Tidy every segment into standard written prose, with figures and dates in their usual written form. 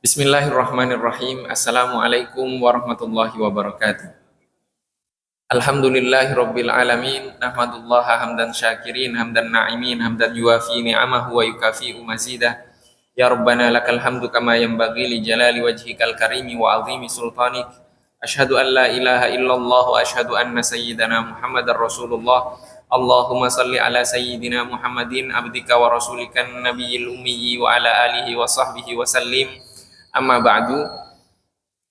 Bismillahirrahmanirrahim. Assalamualaikum warahmatullahi wabarakatuh. Alhamdulillahirabbil alamin. Nahmadullaha hamdan syakirin, hamdan na'imin, hamdan yuwafi ni'amahu wa yukafi'u mazidah. Ya Rabbana lakal hamdu kama yanbaghi li jalali wajhikal karimi wa 'azimi sultanik. Asyhadu an la ilaha illallah wa asyhadu anna sayyidana Muhammadar Rasulullah. Allahumma salli ala sayyidina Muhammadin abdika wa rasulikan nabiyil ummi wa ala alihi wa sahbihi wa sallim. Amma ba'du,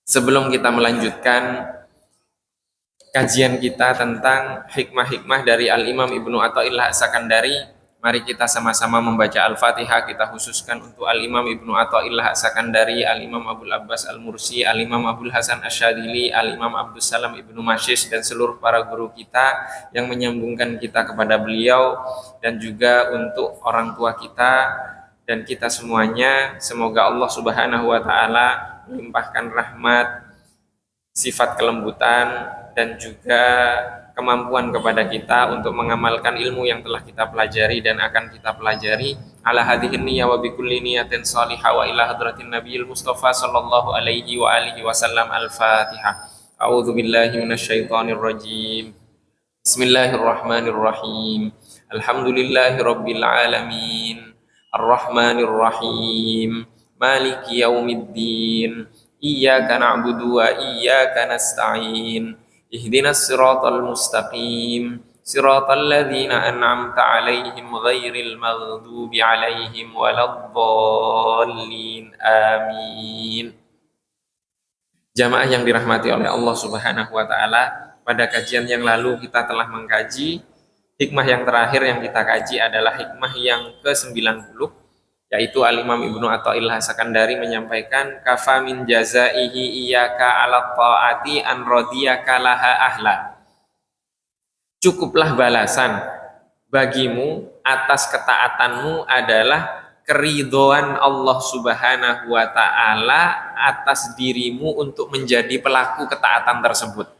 sebelum kita melanjutkan kajian kita tentang hikmah-hikmah dari Al-Imam Ibnu Athaillah As-Sakandari, mari kita sama-sama membaca Al-Fatihah. Kita khususkan untuk Al-Imam Ibnu Athaillah As-Sakandari, Al-Imam Abul Abbas Al-Mursi, Al-Imam Abdul Hasan Asy-Syadzili, Al-Imam Abdus Salam Ibnu Masyis, dan seluruh para guru kita yang menyambungkan kita kepada beliau, dan juga untuk orang tua kita dan kita semuanya. Semoga Allah Subhanahu wa taala melimpahkan rahmat, sifat kelembutan, dan juga kemampuan kepada kita untuk mengamalkan ilmu yang telah kita pelajari dan akan kita pelajari. Ala hadhihi niyyah wa bikulli niyatin shalihah wa ila hadratin nabiyil mustafa sallallahu alaihi wa alihi wasallam. Al-Fatihah. A'udzu billahi minasyaitonir rajim. Bismillahirrahmanirrahim. Alhamdulillahirabbil alamin. Ar-Rahmanir Rahim, Maliki Yaumiddin, Iyyaka na'budu wa iyyaka nasta'in, Ihdinas siratal mustaqim, siratal ladzina an'amta 'alaihim ghairil maghdubi 'alaihim waladdallin. Amin. Jamaah yang dirahmati oleh Allah Subhanahu wa taala, pada kajian yang lalu kita telah mengkaji hikmah yang terakhir yang kita kaji adalah hikmah yang ke-90, yaitu Al-Imam Ibnu Athaillah As-Sakandari menyampaikan, kafa min jazaihi iyyaka 'ala ta'ati an radiyaka laha ahla. Cukuplah balasan bagimu atas ketaatanmu adalah keridhaan Allah Subhanahu wa taala atas dirimu untuk menjadi pelaku ketaatan tersebut.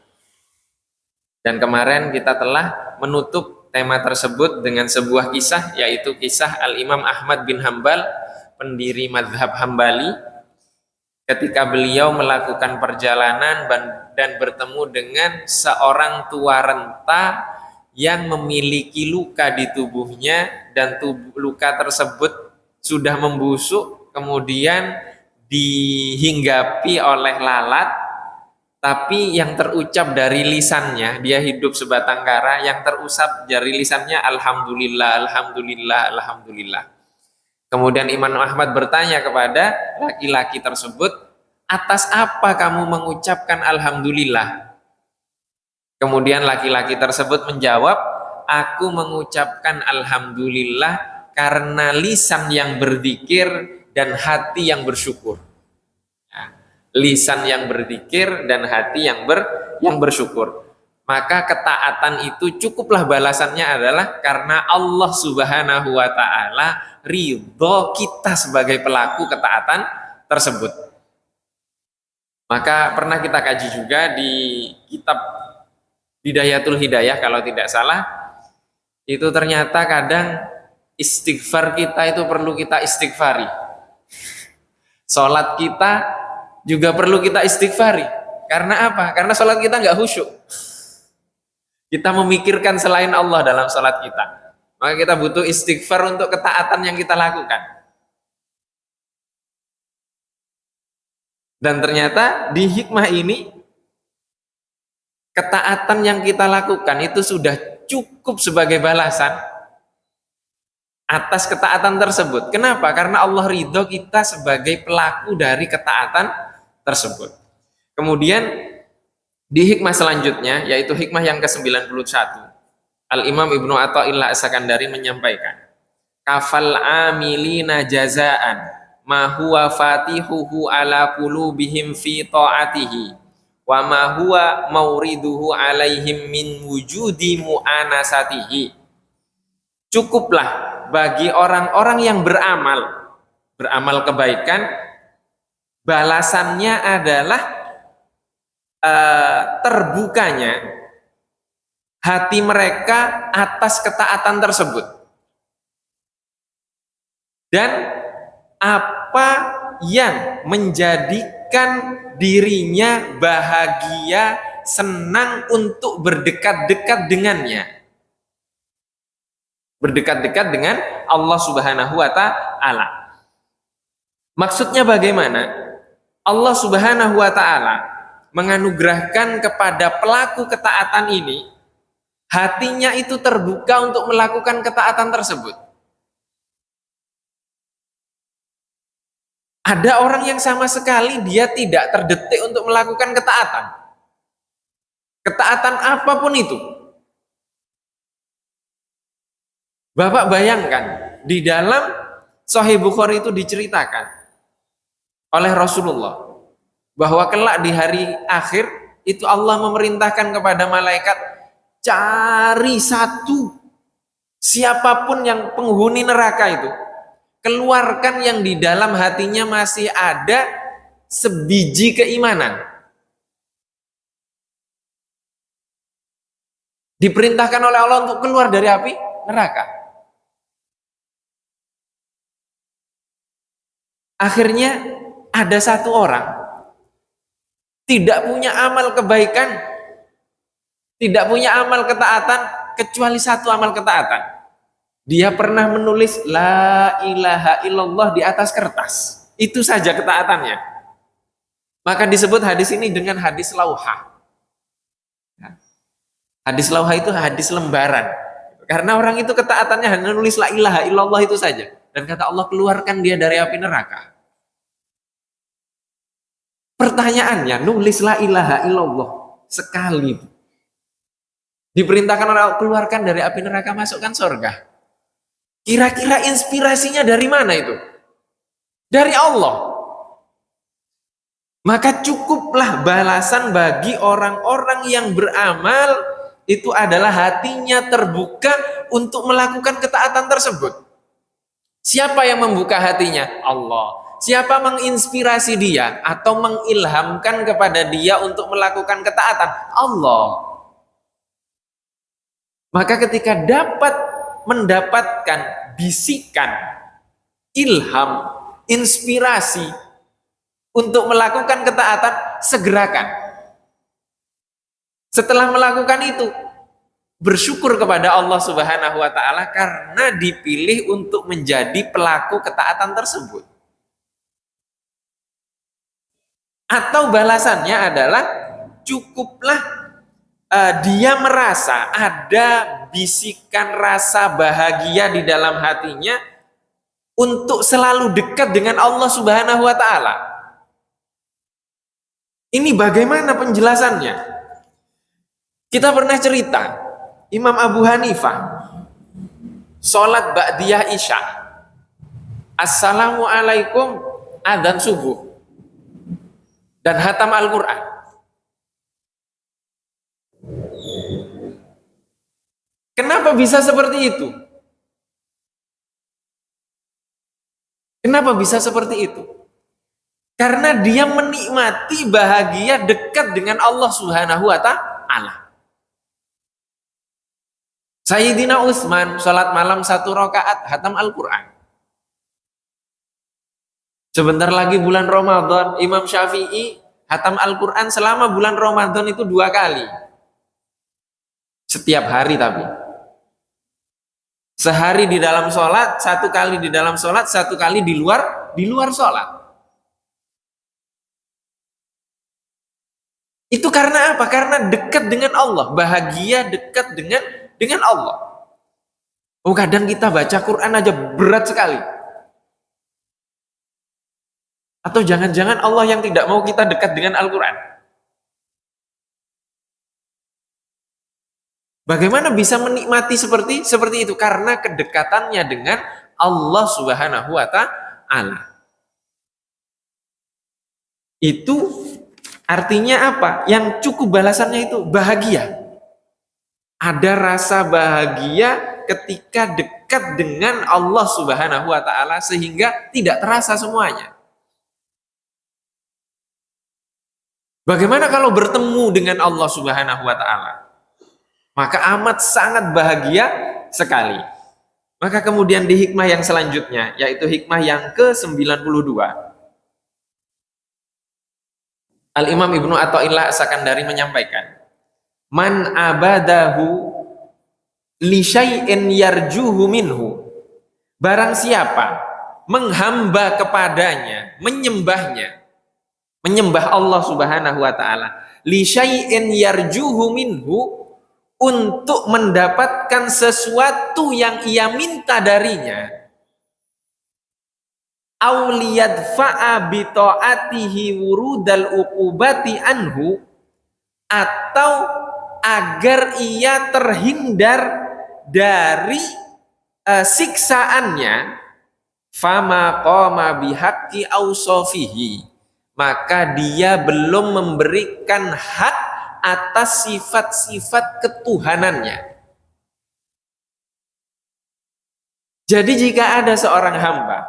Dan kemarin kita telah menutup tema tersebut dengan sebuah kisah, yaitu kisah Al-Imam Ahmad bin Hambal, pendiri madhab Hambali, ketika beliau melakukan perjalanan dan bertemu dengan seorang tua renta yang memiliki luka di tubuhnya, dan luka tersebut sudah membusuk, kemudian dihinggapi oleh lalat. Tapi yang terucap dari lisannya, dia hidup sebatang kara, yang terusap dari lisannya alhamdulillah, alhamdulillah, alhamdulillah. Kemudian Imam Ahmad bertanya kepada laki-laki tersebut, atas apa kamu mengucapkan alhamdulillah? Kemudian laki-laki tersebut menjawab, aku mengucapkan alhamdulillah karena lisan yang berzikir dan hati yang bersyukur. Lisan yang berzikir dan hati yang bersyukur. Maka ketaatan itu cukuplah balasannya adalah karena Allah Subhanahu wa taala ridho kita sebagai pelaku ketaatan tersebut. Maka pernah kita kaji juga di kitab Bidayatul Hidayah kalau tidak salah, itu ternyata kadang istighfar kita itu perlu kita istighfari. Salat kita juga perlu kita istighfari. Karena apa? Karena sholat kita nggak khusyuk. Kita memikirkan selain Allah dalam sholat kita. Maka kita butuh istighfar untuk ketaatan yang kita lakukan. Dan ternyata di hikmah ini, ketaatan yang kita lakukan itu sudah cukup sebagai balasan atas ketaatan tersebut. Kenapa? Karena Allah ridho kita sebagai pelaku dari ketaatan tersebut. Kemudian di hikmah selanjutnya, yaitu hikmah yang ke-91, Al-Imam Ibnu Athaillah As-Sakandari menyampaikan, kafal amilina jazaan ma huwa fatihuhu ala qulubihim fi ta'atihi wa ma huwa mauriduhu alaihim min wujudi mu'anasatihi. Cukuplah bagi orang-orang yang beramal kebaikan balasannya adalah terbukanya hati mereka atas ketaatan tersebut, dan apa yang menjadikan dirinya bahagia, senang untuk berdekat-dekat dengannya, berdekat-dekat dengan Allah Subhanahu wa Ta'ala. Maksudnya bagaimana? Allah Subhanahu wa Ta'ala menganugerahkan kepada pelaku ketaatan ini hatinya itu terbuka untuk melakukan ketaatan tersebut. Ada orang yang sama sekali dia tidak terdetik untuk melakukan ketaatan. Ketaatan apapun itu. Bapak bayangkan, di dalam Sahih Bukhari itu diceritakan oleh Rasulullah bahwa kelak di hari akhir itu Allah memerintahkan kepada malaikat, cari satu siapapun yang penghuni neraka itu, keluarkan yang di dalam hatinya masih ada sebiji keimanan. Diperintahkan oleh Allah untuk keluar dari api neraka. Akhirnya ada satu orang tidak punya amal kebaikan, tidak punya amal ketaatan, kecuali satu amal ketaatan. Dia pernah menulis la ilaha illallah di atas kertas. Itu saja ketaatannya. Maka disebut hadis ini dengan hadis lauha. Hadis lauha itu hadis lembaran. Karena orang itu ketaatannya hanya menulis la ilaha illallah itu saja. Dan kata Allah, keluarkan dia dari api neraka. Pertanyaannya, nulis la ilaha illallah sekali, diperintahkan orang keluarkan dari api neraka, masukkan surga. Kira-kira inspirasinya dari mana itu? Dari Allah. Maka cukuplah balasan bagi orang-orang yang beramal itu adalah hatinya terbuka untuk melakukan ketaatan tersebut. Siapa yang membuka hatinya? Allah. Siapa menginspirasi dia atau mengilhamkan kepada dia untuk melakukan ketaatan? Allah. Maka ketika mendapatkan bisikan, ilham, inspirasi untuk melakukan ketaatan, segerakan. Setelah melakukan itu, bersyukur kepada Allah Subhanahu wa Ta'ala karena dipilih untuk menjadi pelaku ketaatan tersebut. Atau balasannya adalah cukuplah dia merasa ada bisikan rasa bahagia di dalam hatinya untuk selalu dekat dengan Allah Subhanahu wa Ta'ala. Ini bagaimana penjelasannya? Kita pernah cerita Imam Abu Hanifah sholat ba'diyah isya, assalamualaikum, adzan subuh, dan hatam Al-Quran. Kenapa bisa seperti itu? Kenapa bisa seperti itu? Karena dia menikmati bahagia dekat dengan Allah Subhanahu wa Ta'ala. Sayyidina Utsman sholat malam 1 rakaat hatam Al-Quran. Sebentar lagi bulan Ramadan, Imam Syafi'i hatam Al-Quran selama bulan Ramadan itu 2 kali. Setiap hari tapi. Sehari di dalam sholat, 1 kali di dalam sholat, 1 kali di luar sholat. Itu karena apa? Karena dekat dengan Allah, bahagia dekat dengan Allah. Oh, kadang kita baca Quran aja berat sekali. Atau jangan-jangan Allah yang tidak mau kita dekat dengan Al-Quran. Bagaimana bisa menikmati seperti itu? Karena kedekatannya dengan Allah Subhanahu wa Ta'ala. Itu artinya apa? Yang cukup balasannya itu bahagia. Ada rasa bahagia ketika dekat dengan Allah Subhanahu wa Ta'ala sehingga tidak terasa semuanya. Bagaimana kalau bertemu dengan Allah Subhanahu wa taala? Maka amat sangat bahagia sekali. Maka kemudian di hikmah yang selanjutnya, yaitu hikmah yang ke-92, Al-Imam Ibnu Athaillah As-Sakandari menyampaikan, Man abadahu li syai'in yarjuhu minhu. Barang siapa menghamba kepadanya, menyembah Allah Subhanahu wa taala, li syai'in yarjuhu minhu, untuk mendapatkan sesuatu yang ia minta darinya, auliyadfa'a bi ta'atihi wurudal uqubati anhu, atau agar ia terhindar dari siksaannya, fama qama bihaqqi ausofihi, maka dia belum memberikan hak atas sifat-sifat ketuhanannya. Jadi jika ada seorang hamba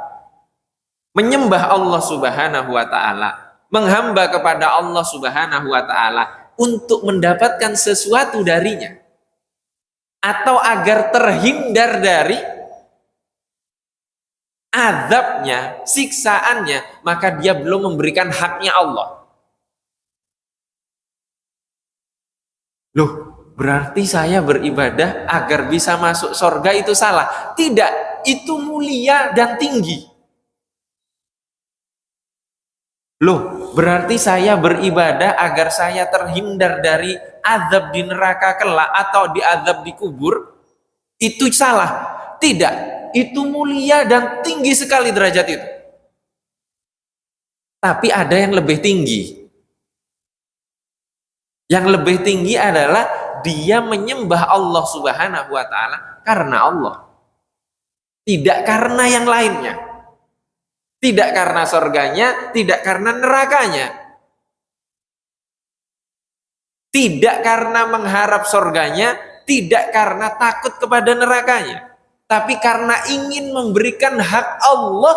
menyembah Allah Subhanahu wa taala, menghamba kepada Allah Subhanahu wa taala untuk mendapatkan sesuatu darinya, atau agar terhindar dari azabnya, siksaannya, maka dia belum memberikan haknya Allah. Loh, berarti saya beribadah agar bisa masuk surga itu salah? Tidak, itu mulia dan tinggi. Loh, berarti saya beribadah agar saya terhindar dari azab di neraka kelak atau di azab di kubur, itu salah? Tidak, itu mulia dan tinggi sekali derajat itu. Tapi ada yang lebih tinggi. Yang lebih tinggi adalah dia menyembah Allah Subhanahu wa taala karena Allah. Tidak karena yang lainnya. Tidak karena surganya, tidak karena nerakanya. Tidak karena mengharap surganya, tidak karena takut kepada nerakanya. Tapi karena ingin memberikan hak Allah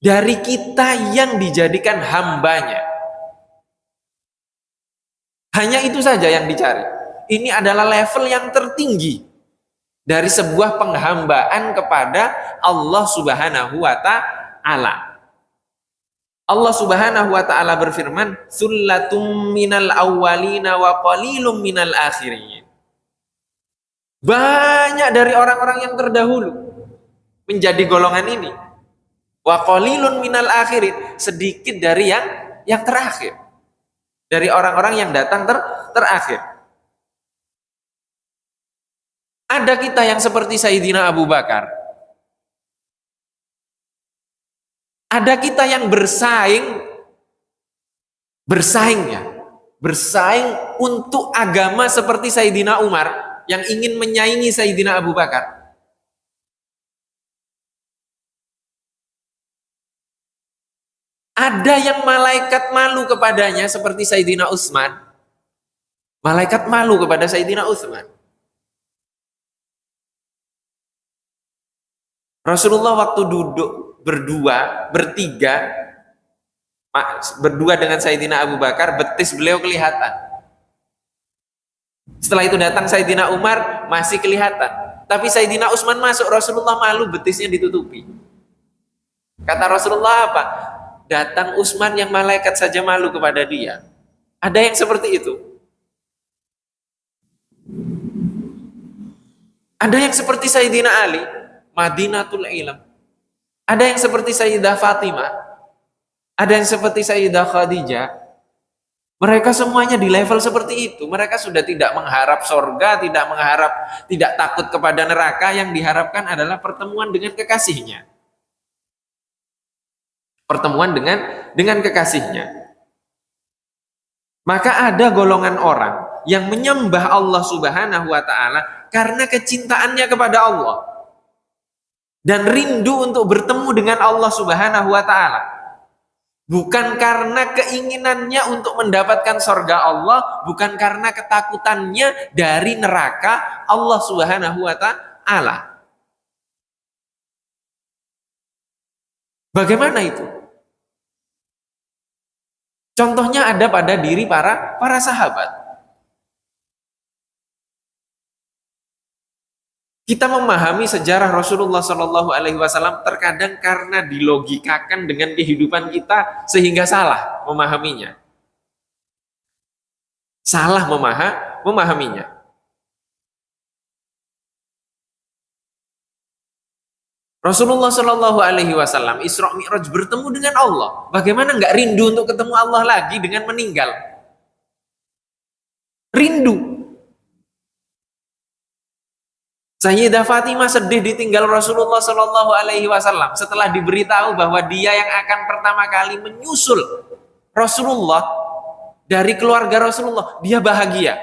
dari kita yang dijadikan hambanya. Hanya itu saja yang dicari. Ini adalah level yang tertinggi dari sebuah penghambaan kepada Allah Subhanahu wa taala. Allah Subhanahu wa taala berfirman, "Sullatum minal awwalina wa qalilum minal akhirin." Banyak dari orang-orang yang terdahulu menjadi golongan ini. Wa qalilun minal akhirin, sedikit dari yang terakhir. Dari orang-orang yang datang terakhir. Ada kita yang seperti Sayyidina Abu Bakar. Ada kita yang bersaing untuk agama seperti Sayyidina Umar yang ingin menyaingi Sayyidina Abu Bakar. Ada yang malaikat malu kepadanya seperti Sayyidina Utsman. Malaikat malu kepada Sayyidina Utsman. Rasulullah waktu duduk bertiga dengan Sayyidina Abu Bakar, betis beliau kelihatan. Setelah itu datang Sayyidina Umar, masih kelihatan. Tapi Sayyidina Utsman masuk, Rasulullah malu, betisnya ditutupi. Kata Rasulullah apa? Datang Utsman yang malaikat saja malu kepada dia. Ada yang seperti itu. Ada yang seperti Sayyidina Ali, Madinatul Ilm. Ada yang seperti Sayyidah Fatimah. Ada yang seperti Sayyidah Khadijah. Mereka semuanya di level seperti itu. Mereka sudah tidak mengharap surga, tidak takut kepada neraka. Yang diharapkan adalah pertemuan dengan kekasihnya. Pertemuan dengan kekasihnya. Maka ada golongan orang yang menyembah Allah Subhanahu wa taala karena kecintaannya kepada Allah dan rindu untuk bertemu dengan Allah Subhanahu wa taala. Bukan karena keinginannya untuk mendapatkan surga Allah, bukan karena ketakutannya dari neraka Allah Subhanahu wa taala. Bagaimana itu? Contohnya ada pada diri para sahabat. Kita memahami sejarah Rasulullah Shallallahu Alaihi Wasallam terkadang karena dilogikakan dengan kehidupan kita sehingga salah memahaminya, salah memahaminya. Rasulullah Shallallahu Alaihi Wasallam Isra Mi'raj bertemu dengan Allah. Bagaimana nggak rindu untuk ketemu Allah lagi dengan meninggal? Rindu. Sayyidah Fatimah sedih ditinggal Rasulullah Shallallahu Alaihi Wasallam setelah diberitahu bahwa dia yang akan pertama kali menyusul Rasulullah dari keluarga Rasulullah. Dia bahagia.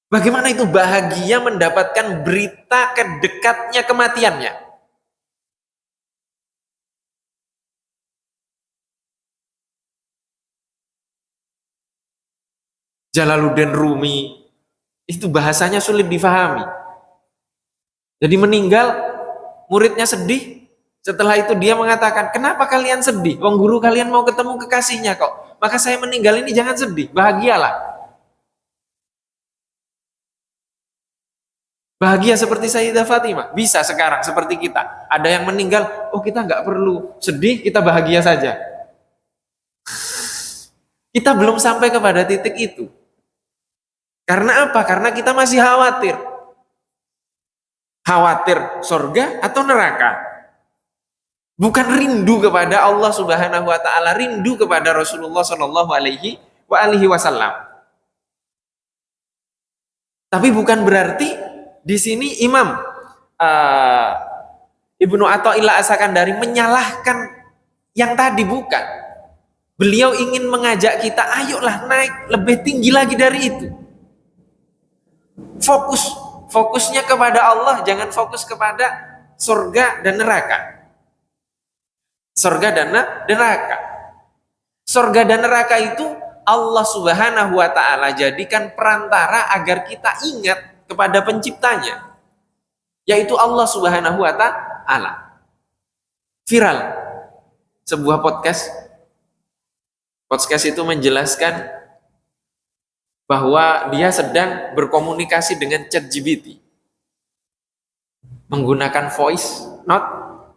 Bagaimana itu bahagia mendapatkan berita kedekatnya kematiannya? Jalaluddin Rumi itu bahasanya sulit difahami. Jadi meninggal, muridnya sedih. Setelah itu dia mengatakan, kenapa kalian sedih? Wong guru kalian mau ketemu kekasihnya kok. Maka saya meninggal ini jangan sedih, bahagialah. Bahagia seperti Sayyidah Fatimah. Bisa sekarang seperti kita. Ada yang meninggal, oh kita nggak perlu sedih, kita bahagia saja. Kita belum sampai kepada titik itu. Karena apa? Karena kita masih khawatir. Khawatir surga atau neraka. Bukan rindu kepada Allah Subhanahu wa taala, rindu kepada Rasulullah Shallallahu alaihi wasallam. Tapi bukan berarti di sini Imam Ibnu Athaillah As-Sakandari menyalahkan yang tadi, bukan. Beliau ingin mengajak kita, ayolah naik lebih tinggi lagi dari itu. Fokusnya kepada Allah, jangan fokus kepada surga dan neraka. Surga dan neraka. Surga dan neraka itu Allah Subhanahu wa taala jadikan perantara agar kita ingat kepada penciptanya, yaitu Allah Subhanahu wa taala. Viral sebuah podcast itu menjelaskan bahwa dia sedang berkomunikasi dengan ChatGPT menggunakan voice note,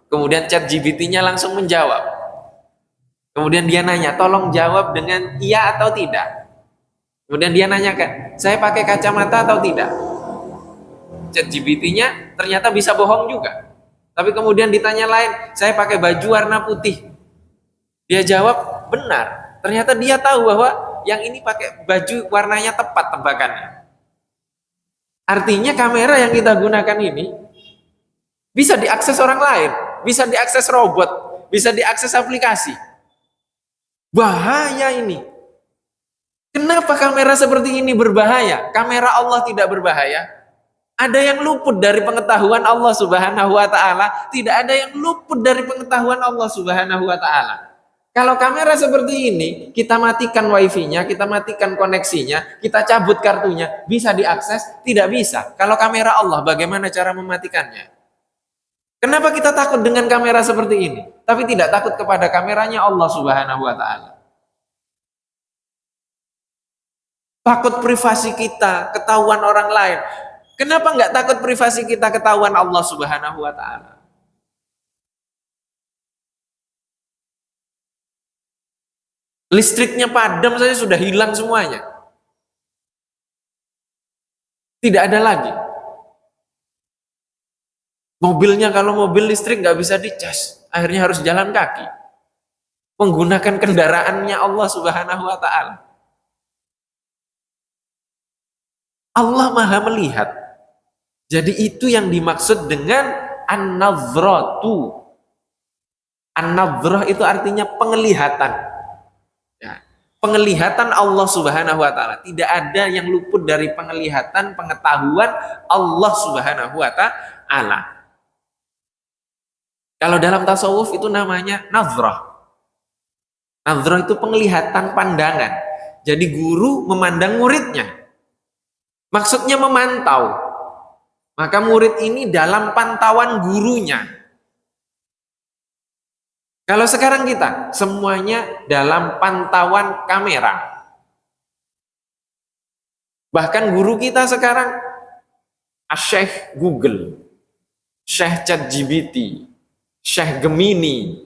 kemudian ChatGPT-nya langsung menjawab. Kemudian dia nanya, tolong jawab dengan iya atau tidak. Kemudian dia nanyakan, saya pakai kacamata atau tidak? ChatGPT-nya ternyata bisa bohong juga. Tapi kemudian ditanya lain, saya pakai baju warna putih. Dia jawab benar. Ternyata dia tahu bahwa yang ini pakai baju warnanya tepat tebakannya. Artinya kamera yang kita gunakan ini bisa diakses orang lain, bisa diakses robot, bisa diakses aplikasi. Bahaya ini. Kenapa kamera seperti ini berbahaya? Kamera Allah tidak berbahaya. Ada yang luput dari pengetahuan Allah Subhanahu wa taala, tidak ada yang luput dari pengetahuan Allah Subhanahu wa taala. Kalau kamera seperti ini, kita matikan wifi-nya, kita matikan koneksinya, kita cabut kartunya, bisa diakses? Tidak bisa. Kalau kamera Allah, bagaimana cara mematikannya? Kenapa kita takut dengan kamera seperti ini, tapi tidak takut kepada kameranya Allah Subhanahu wa taala? Takut privasi kita ketahuan orang lain. Kenapa nggak takut privasi kita ketahuan Allah Subhanahu wa taala? Listriknya padam saja sudah hilang semuanya. Tidak ada lagi. Mobilnya, kalau mobil listrik nggak bisa dicas, akhirnya harus jalan kaki. Menggunakan kendaraannya Allah Subhanahu wa taala. Allah Maha melihat. Jadi itu yang dimaksud dengan an-nadhratu. An-nadhrah itu artinya penglihatan. Penglihatan Allah Subhanahu wa taala, tidak ada yang luput dari penglihatan, pengetahuan Allah Subhanahu wa taala. Kalau dalam tasawuf itu namanya nazrah. Nazrah itu penglihatan, pandangan. Jadi guru memandang muridnya. Maksudnya memantau. Maka murid ini dalam pantauan gurunya. Kalau sekarang kita semuanya dalam pantauan kamera. Bahkan guru kita sekarang Syekh Google, Syekh ChatGPT, Syekh Gemini,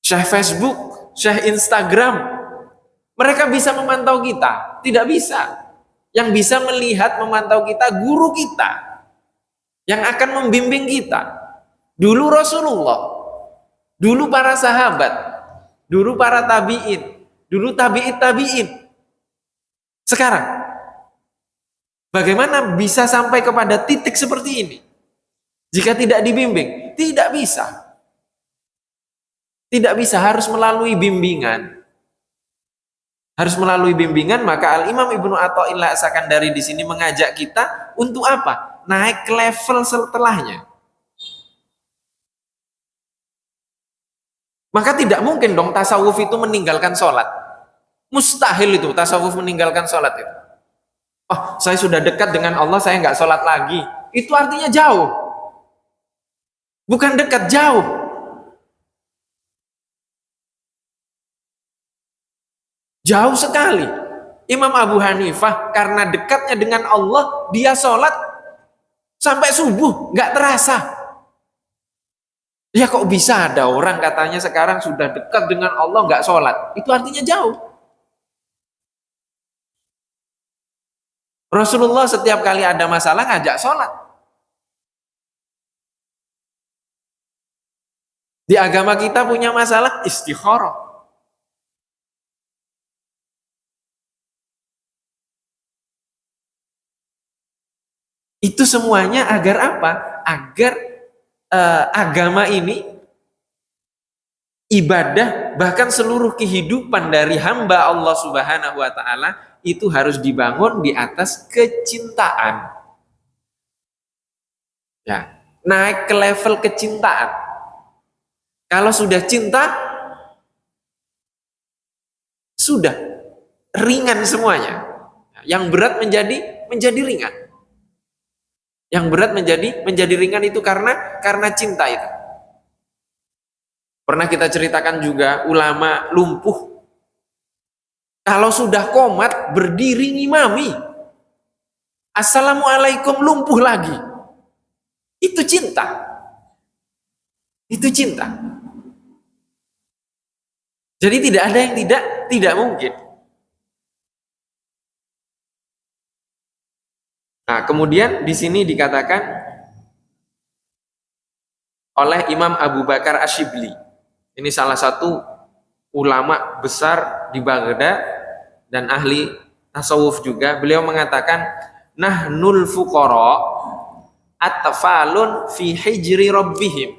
Syekh Facebook, Syekh Instagram. Mereka bisa memantau kita, tidak bisa. Yang bisa melihat, memantau kita, guru kita. Yang akan membimbing kita. Dulu Rasulullah, dulu para sahabat, dulu para tabi'in, dulu tabi'in. Sekarang, bagaimana bisa sampai kepada titik seperti ini? Jika tidak dibimbing, tidak bisa. Tidak bisa, harus melalui bimbingan. Harus melalui bimbingan, maka Al-Imam Ibnu Athaillah As-Sakandari di sini mengajak kita untuk apa? Naik ke level setelahnya. Maka tidak mungkin dong tasawuf itu meninggalkan sholat. Mustahil itu tasawuf meninggalkan sholat itu. Oh, saya sudah dekat dengan Allah, saya nggak sholat lagi. Itu artinya jauh. Bukan dekat, jauh. Jauh sekali. Imam Abu Hanifah karena dekatnya dengan Allah, dia sholat sampai subuh, nggak terasa. Ya kok bisa ada orang katanya sekarang sudah dekat dengan Allah nggak sholat? Itu artinya jauh. Rasulullah setiap kali ada masalah ngajak sholat. Di agama kita punya masalah istikharah. Itu semuanya agar apa? Agar agama ini, ibadah, bahkan seluruh kehidupan dari hamba Allah Subhanahu wa Ta'ala itu harus dibangun di atas kecintaan. Ya, naik ke level kecintaan. Kalau sudah cinta, sudah ringan semuanya. Yang berat menjadi ringan. Yang berat menjadi ringan itu karena cinta itu. Pernah kita ceritakan juga ulama lumpuh. Kalau sudah qomat berdiri ngimami. Assalamualaikum lumpuh lagi. Itu cinta. Itu cinta. Jadi tidak ada yang tidak mungkin. Nah, kemudian di sini dikatakan oleh Imam Abu Bakar Asyibli. Ini salah satu ulama besar di Baghdad dan ahli tasawuf juga. Beliau mengatakan, nahnul fuqara atfalun fi hijri rabbihim.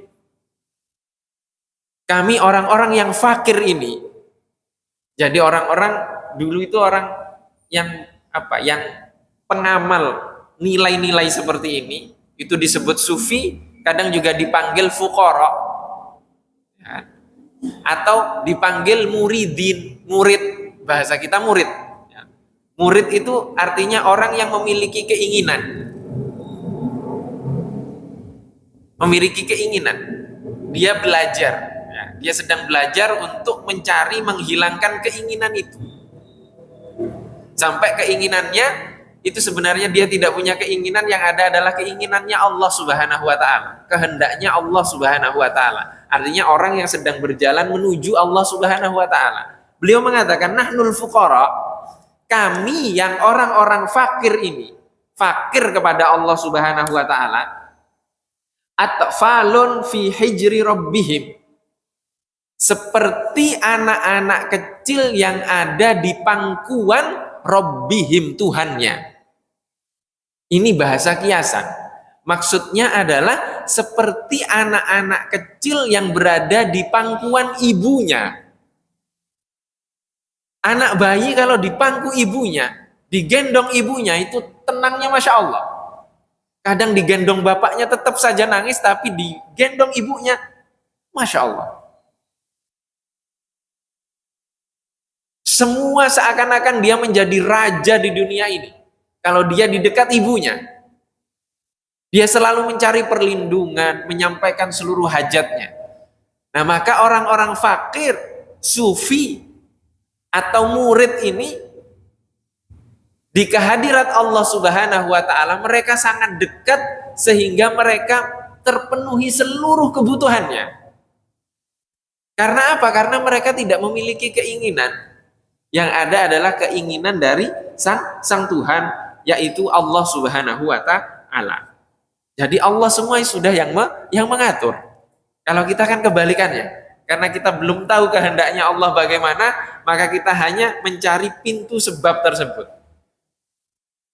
Kami orang-orang yang fakir ini. Jadi orang-orang dulu itu orang yang apa? Yang pengamal nilai-nilai seperti ini, itu disebut sufi, kadang juga dipanggil fuqara, ya. Atau dipanggil muridin, murid, bahasa kita murid, ya. Murid itu artinya orang yang memiliki keinginan, dia belajar, ya. Dia sedang belajar untuk mencari, menghilangkan keinginan itu, sampai keinginannya itu sebenarnya dia tidak punya keinginan, yang ada adalah keinginannya Allah Subhanahu wa Ta'ala, kehendaknya Allah Subhanahu wa Ta'ala. Artinya orang yang sedang berjalan menuju Allah Subhanahu wa Ta'ala. Beliau mengatakan, nahnul fuqara, kami yang orang-orang fakir ini, fakir kepada Allah Subhanahu wa Ta'ala, atfalun fi hijri rabbihim, seperti anak-anak kecil yang ada di pangkuan Rabbihim, Tuhannya. Ini bahasa kiasan. Maksudnya adalah seperti anak-anak kecil yang berada di pangkuan ibunya. Anak bayi kalau di pangku ibunya, digendong ibunya, itu tenangnya Masya Allah. Kadang digendong bapaknya tetap saja nangis, tapi digendong ibunya, Masya Allah. Semua seakan-akan dia menjadi raja di dunia ini. Kalau dia di dekat ibunya, dia selalu mencari perlindungan, menyampaikan seluruh hajatnya. Nah, maka orang-orang fakir, sufi atau murid ini di kehadirat Allah Subhanahu wa taala mereka sangat dekat sehingga mereka terpenuhi seluruh kebutuhannya. Karena apa? Karena mereka tidak memiliki keinginan. Yang ada adalah keinginan dari sang Tuhan, yaitu Allah Subhanahu wa taala. Jadi Allah semua sudah yang mengatur. Kalau kita kan kebalikannya. Karena kita belum tahu kehendaknya Allah bagaimana, maka kita hanya mencari pintu sebab tersebut.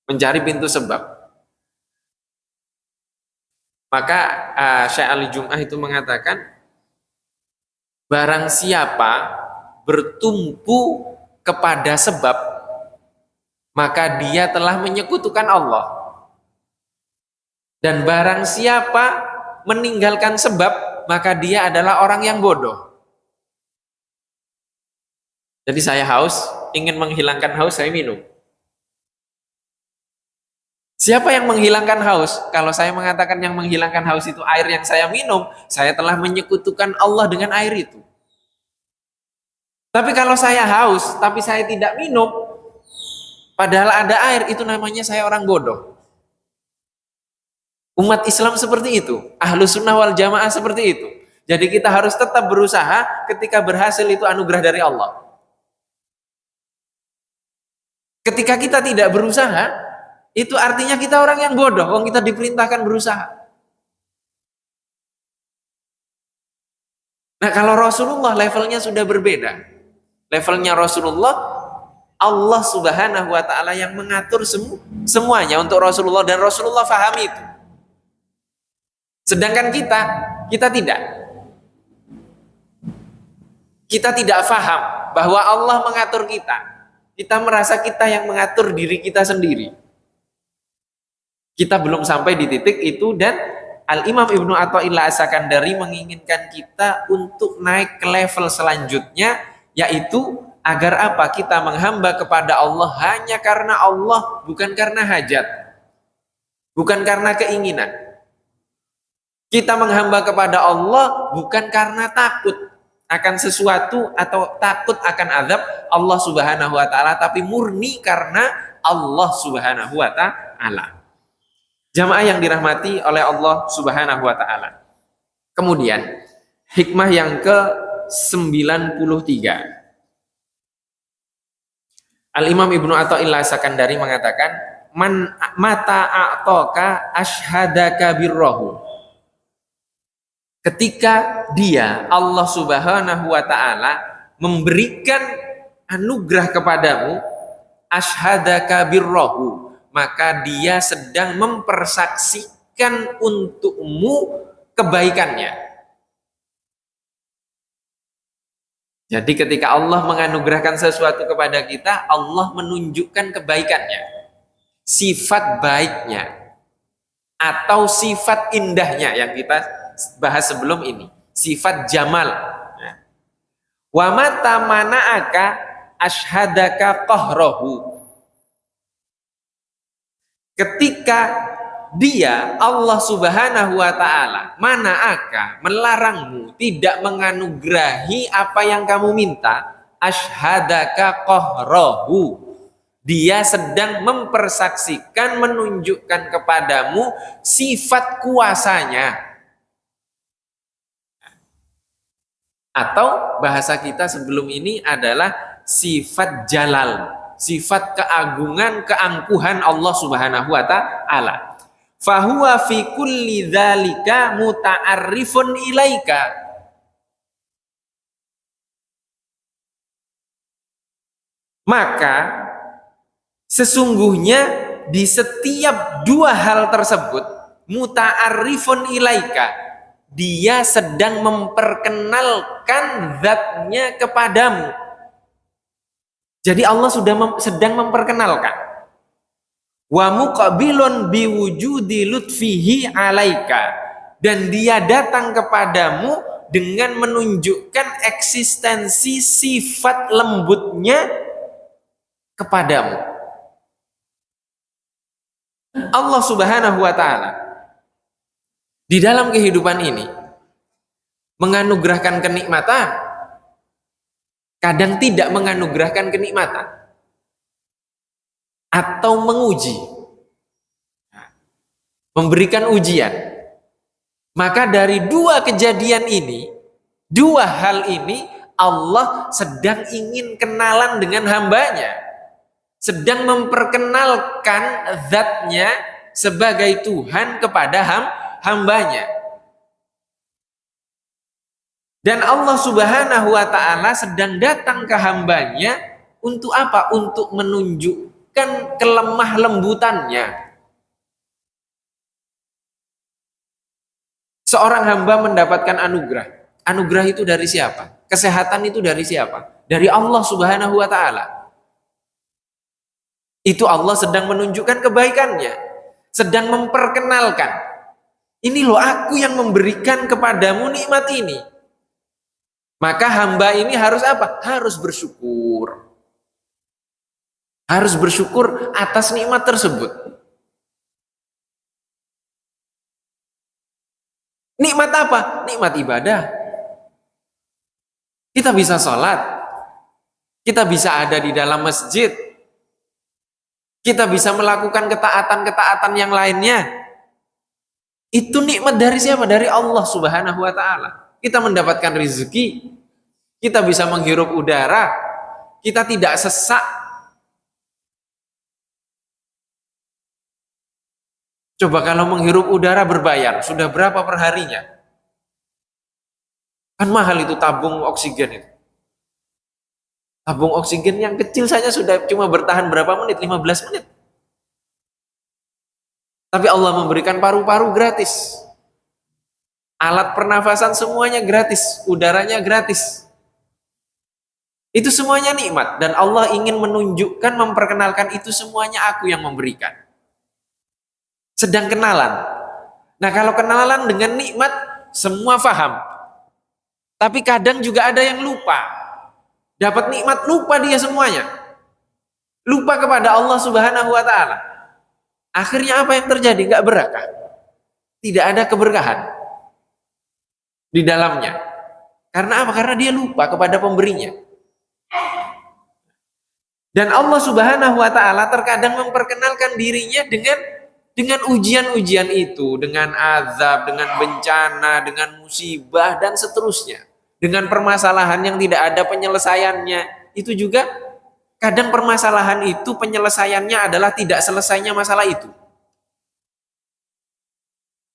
Mencari pintu sebab. Maka Syekh Ali Jum'ah itu mengatakan, barang siapa bertumpu kepada sebab, maka dia telah menyekutukan Allah. Dan barang siapa meninggalkan sebab, maka dia adalah orang yang bodoh. Jadi saya haus, ingin menghilangkan haus, saya minum. Siapa yang menghilangkan haus? Kalau saya mengatakan yang menghilangkan haus itu air yang saya minum, saya telah menyekutukan Allah dengan air itu. Tapi kalau saya haus, tapi saya tidak minum, padahal ada air, itu namanya saya orang bodoh. Umat Islam seperti itu, Ahlus Sunnah wal Jamaah seperti itu. Jadi kita harus tetap berusaha, ketika berhasil itu anugerah dari Allah. Ketika kita tidak berusaha, itu artinya kita orang yang bodoh, wong kita diperintahkan berusaha. Nah, kalau Rasulullah levelnya sudah berbeda. Levelnya Rasulullah, Allah Subhanahu wa taala yang mengatur semuanya untuk Rasulullah, dan Rasulullah fahami itu. Sedangkan kita tidak. Kita tidak faham bahwa Allah mengatur kita. Kita merasa kita yang mengatur diri kita sendiri. Kita belum sampai di titik itu, dan Al-Imam Ibnu Athaillah As-Sakandari menginginkan kita untuk naik ke level selanjutnya, yaitu agar apa? Kita menghamba kepada Allah hanya karena Allah, bukan karena hajat, bukan karena keinginan. Kita menghamba kepada Allah bukan karena takut akan sesuatu atau takut akan azab Allah Subhanahu wa taala, tapi murni karena Allah Subhanahu wa taala. Jamaah yang dirahmati oleh Allah Subhanahu wa taala. Kemudian hikmah yang ke-93. Al-Imam Ibnu Athaillah Sakandari mengatakan, man mata a'taka asyhadaka birrahu. Ketika dia, Allah Subhanahu wa taala, memberikan anugerah kepadamu, asyhadaka birrahu, maka dia sedang mempersaksikan untukmu kebaikannya. Jadi ketika Allah menganugerahkan sesuatu kepada kita, Allah menunjukkan kebaikannya, sifat baiknya, atau sifat indahnya yang kita bahas sebelum ini, sifat jamal. Wa mata mana'aka asyhadaka qahrahu. Ketika dia, Allah Subhanahu wa taala, mana'aka, melarangmu, tidak menganugerahi apa yang kamu minta, asyhadaka qahrahu, dia sedang mempersaksikan, menunjukkan kepadamu sifat kuasanya. Atau bahasa kita sebelum ini adalah sifat jalal, sifat keagungan, keangkuhan Allah Subhanahu wa taala. Fahuwa fi kulli dzalika muta'arrifun ilaika. Maka sesungguhnya di setiap dua hal tersebut, muta'arrifun ilaika, dia sedang memperkenalkan zatnya kepadamu. Jadi Allah sedang memperkenalkan. Wa muqabilun biwujudi lutfihi alaika, dan dia datang kepadamu dengan menunjukkan eksistensi sifat lembutnya kepadamu. Allah Subhanahu wa taala di dalam kehidupan ini menganugerahkan kenikmatan, kadang tidak menganugerahkan kenikmatan, atau menguji, memberikan ujian. Maka dari dua kejadian ini, dua hal ini, Allah sedang ingin kenalan dengan hambanya, sedang memperkenalkan zatnya sebagai Tuhan kepada hambanya. Dan Allah Subhanahu wa ta'ala sedang datang ke hambanya untuk apa? Untuk menunjukkan kelemah lembutannya. Seorang hamba mendapatkan anugerah. Anugerah itu dari siapa? Kesehatan itu dari siapa? Dari Allah Subhanahu wa ta'ala. Itu Allah sedang menunjukkan kebaikannya, sedang memperkenalkan, ini loh aku yang memberikan kepadamu nikmat ini. Maka hamba ini harus apa? Harus bersyukur. Harus bersyukur atas nikmat tersebut. Nikmat apa? Nikmat ibadah. Kita bisa sholat, kita bisa ada di dalam masjid, kita bisa melakukan ketaatan-ketaatan yang lainnya. Itu nikmat dari siapa? Dari Allah Subhanahu wa ta'ala. Kita mendapatkan rezeki, kita bisa menghirup udara, kita tidak sesak. Coba kalau menghirup udara berbayar, sudah berapa perharinya? Kan mahal itu tabung oksigen itu. Tabung oksigen yang kecil saja sudah cuma bertahan berapa menit? 15 menit. Tapi Allah memberikan paru-paru gratis. Alat pernafasan semuanya gratis, udaranya gratis. Itu semuanya nikmat, dan Allah ingin menunjukkan, memperkenalkan itu semuanya aku yang memberikan. Sedang kenalan. Nah, kalau kenalan dengan nikmat semua paham. Tapi kadang juga ada yang lupa. Dapat nikmat lupa dia semuanya. Lupa kepada Allah Subhanahu wa ta'ala. Akhirnya apa yang terjadi? Enggak berkah. Tidak ada keberkahan di dalamnya. Karena apa? Karena dia lupa kepada pemberinya. Dan Allah Subhanahu wa ta'ala terkadang memperkenalkan dirinya dengan ujian-ujian itu, dengan azab, dengan bencana, dengan musibah, dan seterusnya. Dengan permasalahan yang tidak ada penyelesaiannya. Itu juga kadang permasalahan itu penyelesaiannya adalah tidak selesainya masalah itu.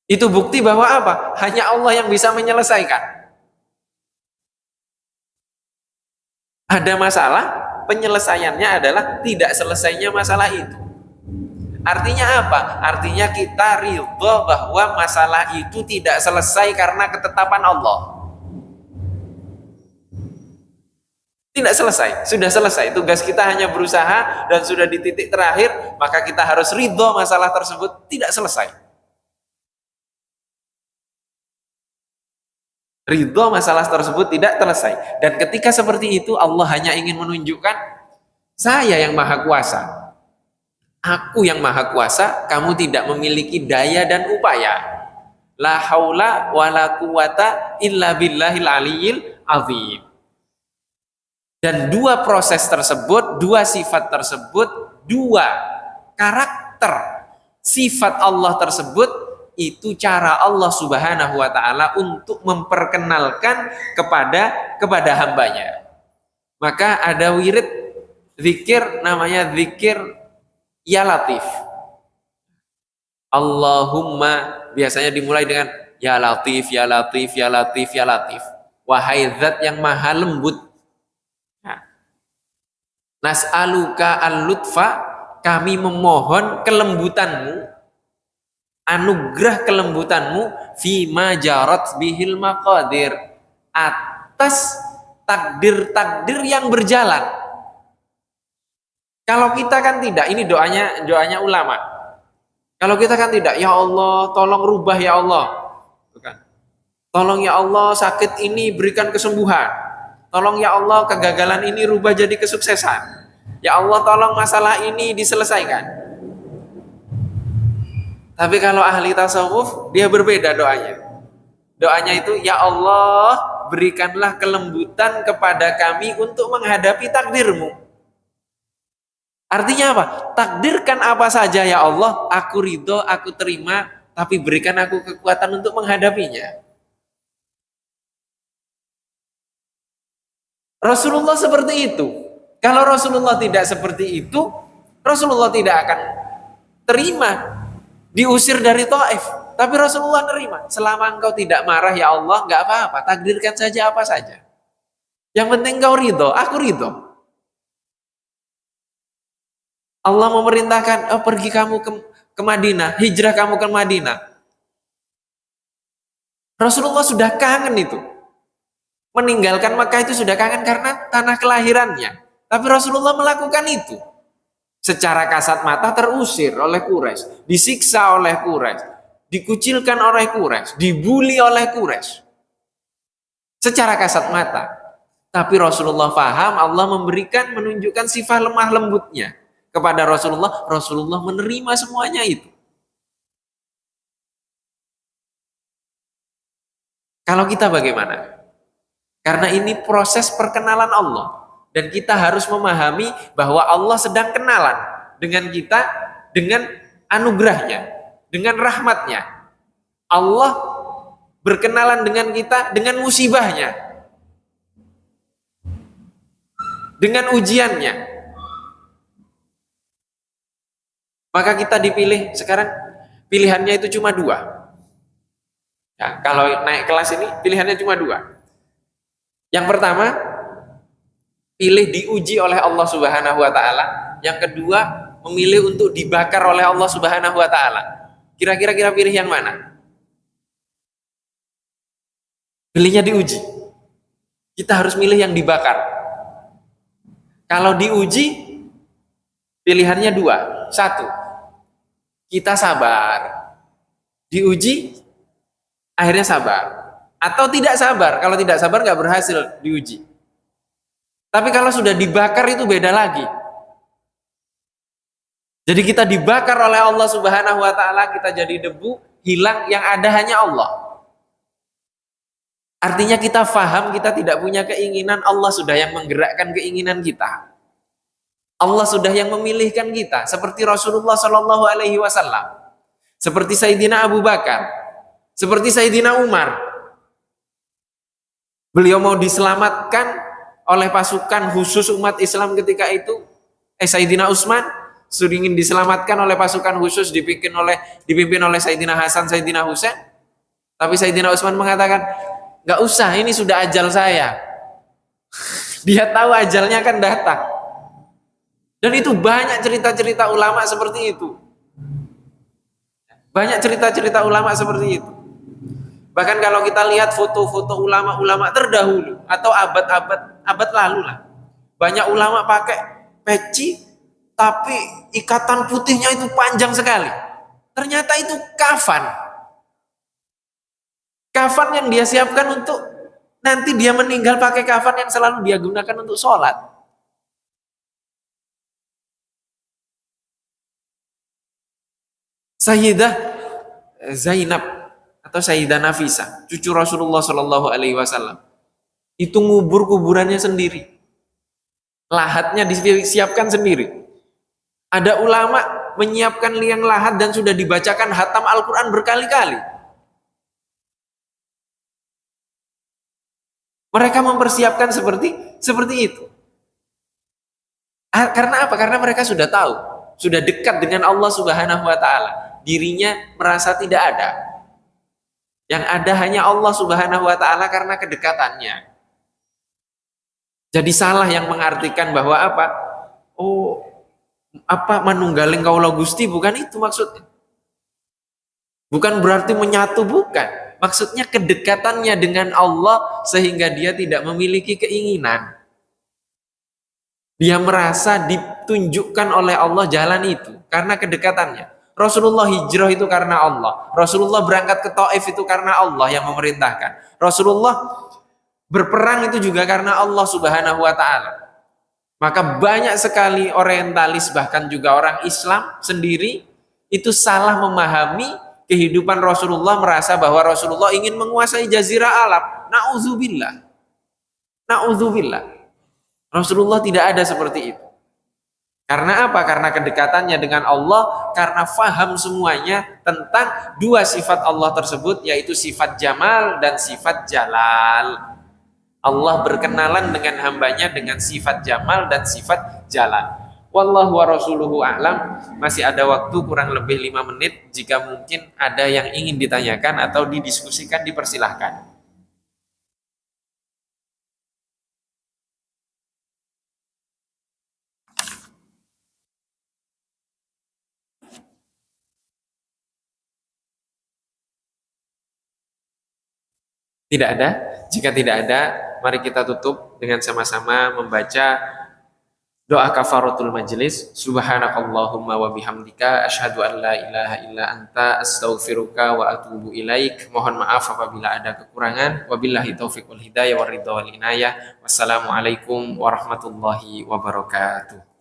Itu bukti bahwa apa? Hanya Allah yang bisa menyelesaikan. Ada masalah, penyelesaiannya adalah tidak selesainya masalah itu. Artinya apa? Artinya kita ridho bahwa masalah itu tidak selesai karena ketetapan Allah. Tidak selesai, sudah selesai. Tugas kita hanya berusaha dan sudah di titik terakhir, maka kita harus ridho masalah tersebut tidak selesai. Ridho masalah tersebut tidak selesai. Dan ketika seperti itu, Allah hanya ingin menunjukkan, saya yang maha kuasa. Aku yang maha kuasa, kamu tidak memiliki daya dan upaya. La haula wa la quwata illa billahil aliyyil azim. Dan dua proses tersebut, dua sifat tersebut, dua karakter sifat Allah tersebut, itu cara Allah Subhanahu wa ta'ala untuk memperkenalkan kepada hambanya. Maka ada wirid zikir namanya zikir Ya Latif. Allahumma biasanya dimulai dengan Ya Latif, Ya Latif, Ya Latif, Ya Latif. Wahai zat yang maha lembut. Nas'aluka al-lutfa, kami memohon kelembutanmu, anugerah kelembutanmu, fima jarat bihil maqadir, atas takdir-takdir yang berjalan. Kalau kita kan tidak, ini doanya ulama. Kalau kita kan tidak, ya Allah tolong rubah ya Allah. Bukan. Tolong ya Allah sakit ini berikan kesembuhan. Tolong ya Allah kegagalan ini rubah jadi kesuksesan. Ya Allah tolong masalah ini diselesaikan. Tapi kalau ahli tasawuf dia berbeda doanya. Doanya itu, ya Allah, berikanlah kelembutan kepada kami untuk menghadapi takdirmu. Artinya apa? Takdirkan apa saja ya Allah, aku ridho, aku terima, tapi berikan aku kekuatan untuk menghadapinya. Rasulullah seperti itu. Kalau Rasulullah tidak seperti itu, Rasulullah tidak akan terima diusir dari Taif. Tapi Rasulullah nerima. Selama engkau tidak marah ya Allah, nggak apa-apa. Takdirkan saja apa saja. Yang penting engkau ridho, aku ridho. Allah memerintahkan, oh, pergi kamu ke Madinah, hijrah kamu ke Madinah. Rasulullah sudah kangen itu. Meninggalkan Makkah itu sudah kangen karena tanah kelahirannya. Tapi Rasulullah melakukan itu. Secara kasat mata terusir oleh Quraisy, disiksa oleh Quraisy, dikucilkan oleh Quraisy, dibully oleh Quraisy. Secara kasat mata. Tapi Rasulullah paham, Allah menunjukkan sifat lemah lembutnya kepada Rasulullah. Rasulullah menerima semuanya itu. Kalau kita bagaimana? Karena ini proses perkenalan Allah. Dan kita harus memahami bahwa Allah sedang kenalan dengan kita, dengan anugerahnya, dengan rahmatnya. Allah berkenalan dengan kita dengan musibahnya, dengan ujiannya. Maka kita dipilih sekarang, pilihannya itu cuma dua. Ya, kalau naik kelas ini pilihannya cuma dua. Yang pertama, pilih diuji oleh Allah Subhanahu wa taala. Yang kedua, memilih untuk dibakar oleh Allah Subhanahu wa taala. Kira-kira pilih yang mana? Pilihnya diuji. Kita harus milih yang dibakar. Kalau diuji, pilihannya dua. Satu, kita sabar. Diuji, akhirnya sabar. Atau tidak sabar. Kalau tidak sabar nggak berhasil diuji. Tapi kalau sudah dibakar itu beda lagi. Jadi kita dibakar oleh Allah Subhanahu wa taala, kita jadi debu, hilang, yang ada hanya Allah. Artinya kita faham, kita tidak punya keinginan, Allah sudah yang menggerakkan keinginan kita. Allah sudah yang memilihkan kita, seperti Rasulullah Shallallahu alaihi wasallam. Seperti Sayyidina Abu Bakar, seperti Sayyidina Umar. Beliau mau diselamatkan oleh pasukan khusus umat Islam ketika itu. Sayyidina Utsman sudah ingin diselamatkan oleh pasukan khusus dipimpin oleh Sayyidina Hasan, Sayyidina Husain. Tapi Sayyidina Utsman mengatakan, nggak usah, ini sudah ajal saya. Dia tahu ajalnya akan datang. Dan itu banyak cerita-cerita ulama seperti itu. Banyak cerita-cerita ulama seperti itu. Bahkan kalau kita lihat foto-foto ulama-ulama terdahulu atau abad lalu lah, banyak ulama pakai peci tapi ikatan putihnya itu panjang sekali. Ternyata itu kafan. Kafan yang dia siapkan untuk nanti dia meninggal, pakai kafan yang selalu dia gunakan untuk sholat. Sayyidah Zainab atau Sayyidah Nafisah, cucu Rasulullah Shallallahu alaihi wasallam, itu ngubur kuburannya sendiri. Lahatnya disiapkan sendiri. Ada ulama menyiapkan liang lahat dan sudah dibacakan hatam Al-Quran berkali-kali. Mereka mempersiapkan seperti itu. Karena apa? Karena mereka sudah tahu, sudah dekat dengan Allah Subhanahu wa taala. Dirinya merasa tidak ada. Yang ada hanya Allah Subhanahu wa taala karena kedekatannya. Jadi salah yang mengartikan bahwa apa? Oh, apa manunggaling kaula Gusti, bukan itu maksudnya. Bukan berarti menyatu, bukan. Maksudnya kedekatannya dengan Allah sehingga dia tidak memiliki keinginan. Dia merasa ditunjukkan oleh Allah jalan itu karena kedekatannya. Rasulullah hijrah itu karena Allah. Rasulullah berangkat ke Taif itu karena Allah yang memerintahkan. Rasulullah berperang itu juga karena Allah Subhanahu wa taala. Maka banyak sekali orientalis, bahkan juga orang Islam sendiri itu salah memahami kehidupan Rasulullah merasa bahwa Rasulullah ingin menguasai jazirah Arab. Nauzubillah. Nauzubillah. Rasulullah tidak ada seperti itu. Karena apa? Karena kedekatannya dengan Allah, karena faham semuanya tentang dua sifat Allah tersebut, yaitu sifat jamal dan sifat jalal. Allah berkenalan dengan hambanya dengan sifat jamal dan sifat jalal. Wallahu wa rasuluhu a'lam. Masih ada waktu kurang lebih 5 menit. Jika mungkin ada yang ingin ditanyakan atau didiskusikan, dipersilahkan. Tidak ada? Jika tidak ada, mari kita tutup dengan sama-sama membaca doa kafaratul majelis. Subhanakallahumma wa bihamdika asyhadu an la ilaha illa anta astaghfiruka wa atubu ilaik. Mohon maaf apabila ada kekurangan. Wabillahi taufiq wal hidayah war ridha wal inayah. Wassalamualaikum warahmatullahi wabarakatuh.